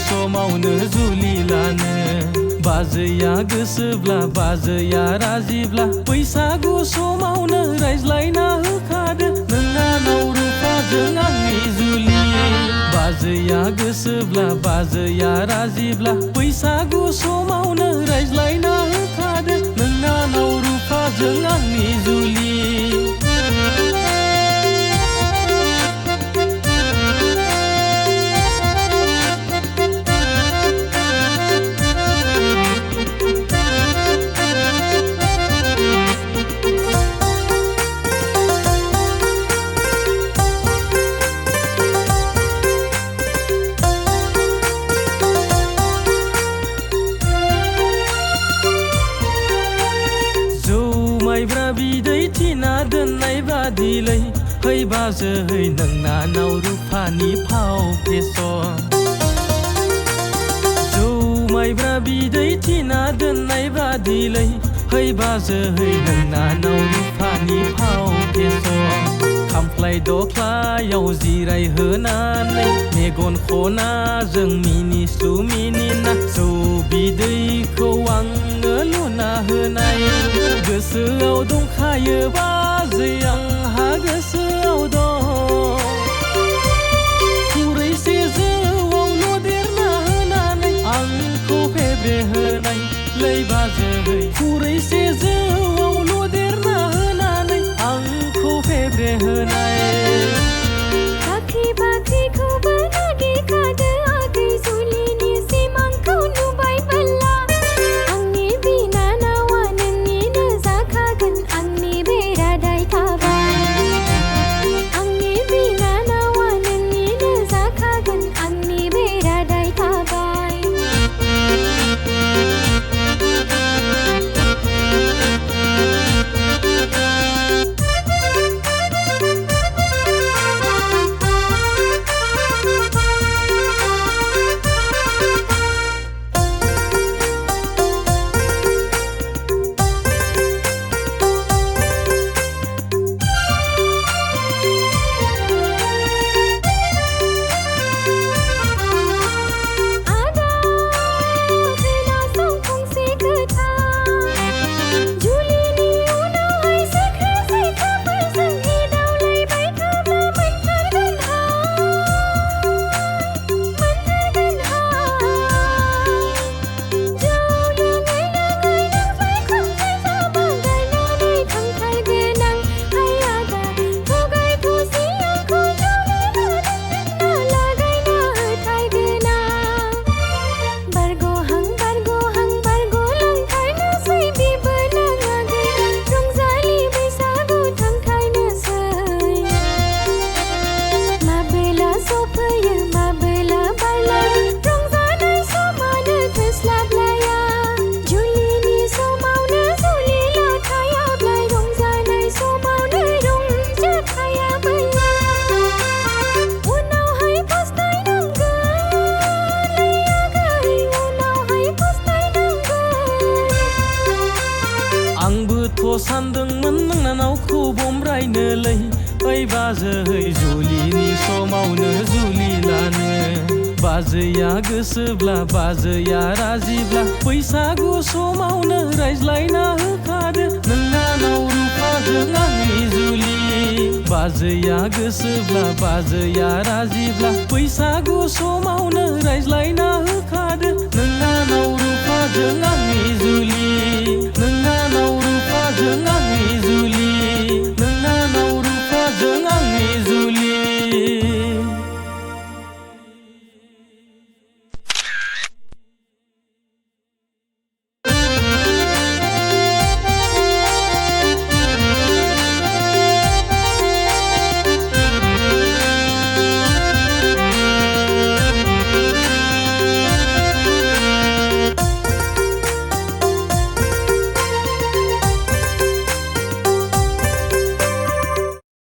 समावनो जुलि लानो बाजैया गोसोब्ला बाजैया राजिब्ला बैसागु समावनो रायज्लायना होखादो नोंनानाव रुफाजों आंनि जुलि बाजैया गोसोब्ला बाजैया राजिब्ला बैसागु समावनो रायज्लायना होखादो नोंनानाव रुफाजों आंनि जुलि माइब्रा बिदै थिना दोननाय बादिलै है बाजै नोंनानाव रुफानि फाव फेसन जौ माइब्रा बिदै थिना दोननाय बादिलै है बाजै नोंनानाव रुफानि फाव फेसन खामफ्लाय दख्लायाव जिरायहोनानै मेगन खनाजों मिनिस्लु मिनिना जौ बिदैखौ आंनो लुना होनाय गोसोआव दंखायो बाजै आंहा गोसोआव दं खुरैसे जौआवल' देरना होनानै आंखौ फेब्रे होनाय लै बाजै खुरैसे जौआवल' देरना होनानै आंखौ फेब्रे होनाय साख्रि बाख्रिखौबो नागिरखादो आगै जुलिनि सिमांखौ नुबाय बोला आंनि बिनानावा नोंनिनो जाखागोन आंनि बेरादाय थाबाय आंनि बिनानावा नोंनिनो जाखागोन आंनि बेरादाय थाबाय सानदोंमोन नोंनानावखौ बमरायनोलै ओइ बाजै जुलिनि समावनो जुलि लानो बाजैया गोसोब्ला बाजैया राजिब्ला बैसागु समावनो रायज्लायना होखादो नोंनानाव रुफाजों आंनि जुलि बाजैया गोसोब्ला बाजैया राजिब्ला बैसागु समावनो रायज्लायना